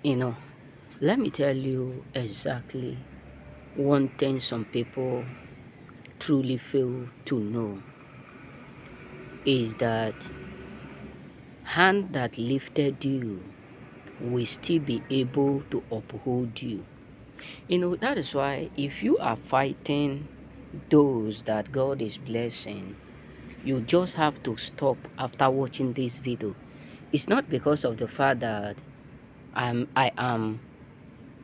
You know, let me tell you exactly one thing some people truly fail to know is that hand that lifted you will still be able to uphold you. That is why if you are fighting those that God is blessing, you just have to stop after watching this video. It's not because of the fact that I am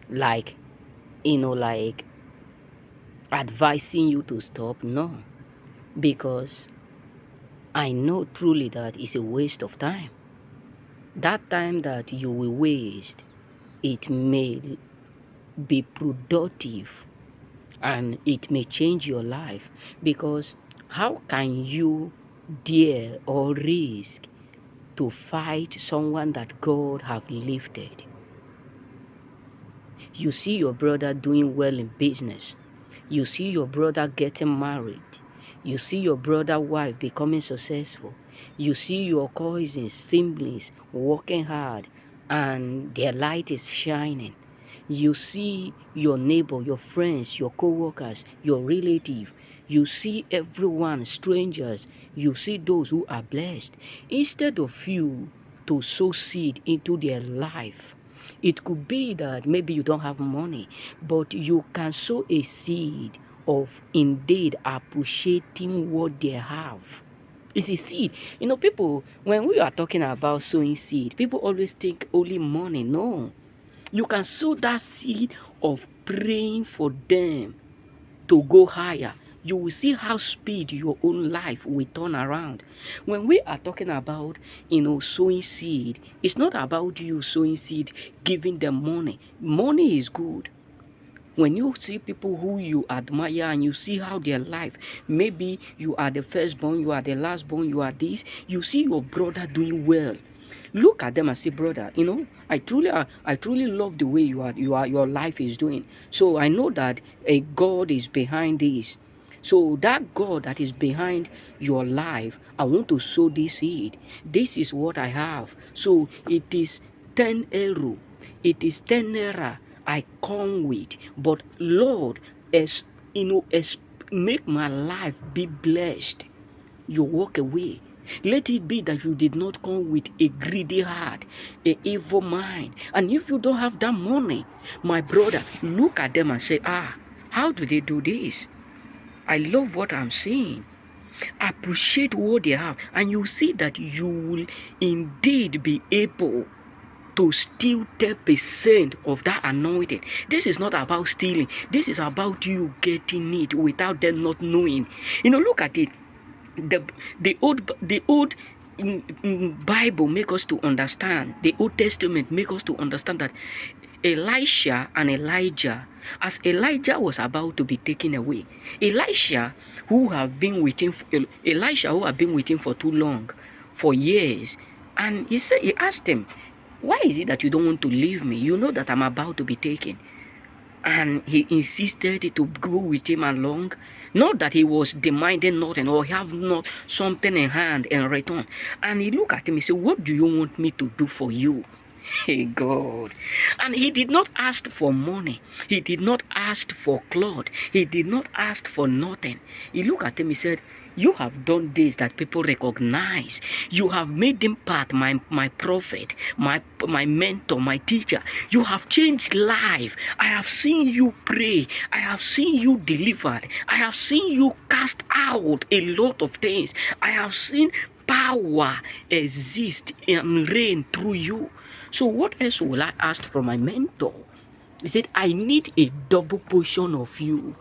like like advising you to stop. No, because I know truly that it's a waste of time. That time that you will waste, it may be productive and it may change your life, because how can you dare or risk to fight someone that God have lifted? You see your brother doing well in business. You see your brother getting married. You see your brother wife becoming successful. You see your cousins, siblings working hard and their light is shining. You see your neighbor, your friends, your co-workers, your relative. You see everyone, strangers. You see those who are blessed. Instead of you to sow seed into their life, it could be that maybe you don't have money, but you can sow a seed of indeed appreciating what they have. It's a seed. People, when we are talking about sowing seed, people always think only money. No. You can sow that seed of praying for them to go higher. You will see how speed your own life will turn around. When we are talking about, sowing seed, it's not about you sowing seed, giving them money. Money is good. When you see people who you admire and you see how their life, maybe you are the firstborn, you are the lastborn, you are this, you see your brother doing well. Look at them and say, brother, I truly love the way your life is doing. So I know that a God is behind this. So that God that is behind your life, I want to sow this seed. This is what I have. So it is 10 euro. It is 10 naira I come with. But Lord, as make my life be blessed. You walk away. Let it be that you did not come with a greedy heart, a evil mind. And if you don't have that money, my brother, look at them and say, how do they do this? I love what I'm seeing. Appreciate what they have, and you see that you will indeed be able to steal 10% of that anointing. This is not about stealing. This is about you getting it without them not knowing. Look at it. The old Bible make us to understand. The Old Testament make us to understand that Elisha and Elijah, as Elijah was about to be taken away, Elisha who have been with him for too long, for years, and he asked him, why is it that you don't want to leave me? You know that I'm about to be taken. And he insisted to go with him along. Not that he was demanding nothing or have not something in hand in return. And he looked at him and said, what do you want me to do for you? Hey God. And he did not ask for money. He did not ask for cloth. He did not ask for nothing. He looked at him, he said, you have done this that people recognize. You have made him part, my prophet, my mentor, my teacher. You have changed life. I have seen you pray. I have seen you delivered. I have seen you cast out a lot of things. I have seen power exist and reign through you. So what else will I ask from my mentor? He said, I need a double portion of you.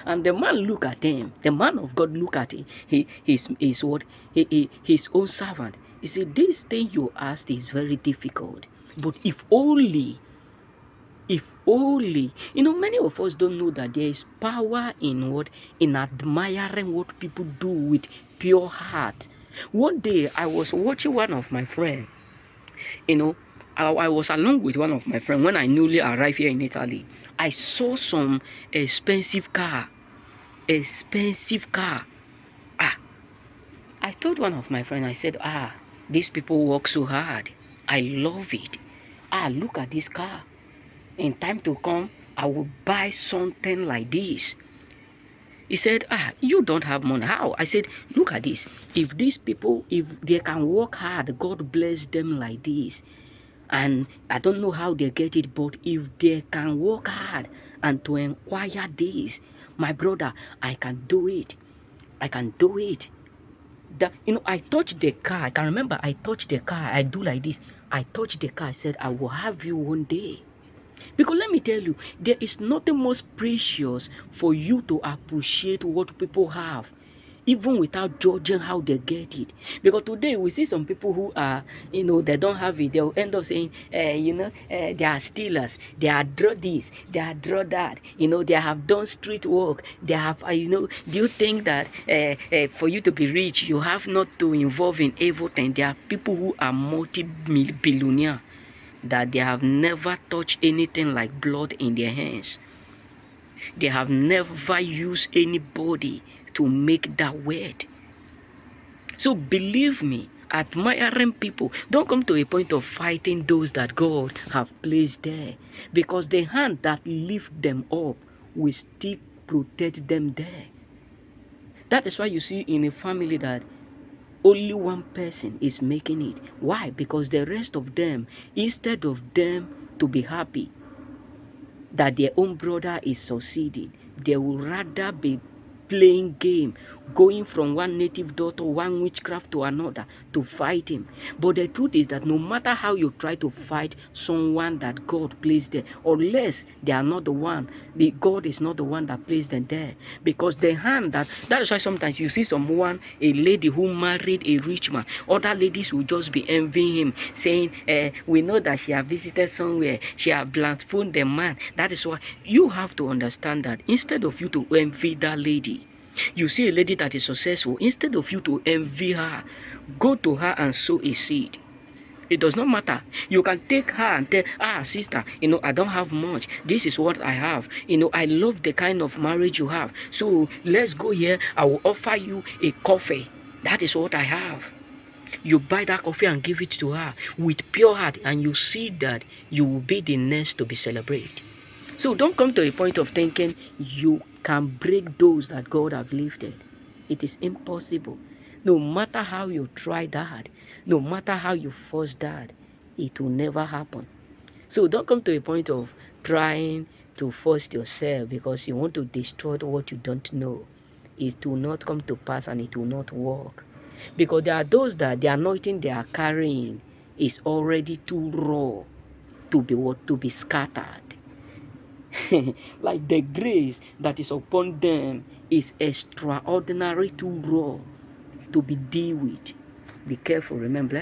And the man look at him. The man of God look at him. His own servant. He said, this thing you asked is very difficult. But if only, many of us don't know that there is power in what? In admiring what people do with pure heart. One day, I was watching one of my friends. I was along with one of my friends when I newly arrived here in Italy. I saw some expensive car. I told one of my friends, I said, these people work so hard. I love it. look at this car. In time to come, I will buy something like this. He said, you don't have money. How? I said, look at this. If these people, if they can work hard, God bless them like this. And I don't know how they get it, but if they can work hard and to acquire this, my brother, I can do it. I can do it. I touched the car. I can remember I touched the car. I do like this. I touched the car. I said, I will have you one day. Because let me tell you, there is nothing most precious for you to appreciate what people have, even without judging how they get it. Because today we see some people who are, they don't have it. They'll end up saying, they are stealers. They are draw this. They are draw that. They have done street work. They have, do you think that for you to be rich, you have not to involve in everything? There are people who are multi-billionaire that they have never touched anything like blood in their hands. They have never used anybody to make that word. So believe me, admiring people, don't come to a point of fighting those that God have placed there, because the hand that lift them up will still protect them there. That is why you see in a family that only one person is making it. Why? Because the rest of them, instead of them to be happy that their own brother is succeeding, they will rather be playing game, going from one native daughter, one witchcraft to another to fight him. But the truth is that no matter how you try to fight someone that God placed there, unless they are not the one, God is not the one that placed them there. Because the hand that is why sometimes you see someone, a lady who married a rich man, other ladies will just be envying him, saying, we know that she have visited somewhere, she have blasphemed the man. That is why you have to understand that instead of you to envy that lady, you see a lady that is successful, instead of you to envy her, go to her and sow a seed. It does not matter. You can take her and tell, sister, I don't have much. This is what I have. I love the kind of marriage you have. So let's go here. I will offer you a coffee. That is what I have. You buy that coffee and give it to her with pure heart, and you see that you will be the next to be celebrated. So don't come to a point of thinking you can break those that God have lifted. It is impossible. No matter how you try that, no matter how you force that, it will never happen. So don't come to a point of trying to force yourself because you want to destroy what you don't know. It will not come to pass and it will not work. Because there are those that the anointing they are carrying is already too raw to be scattered. Like the grace that is upon them is extraordinary, too raw to be dealt with. Be careful, remember.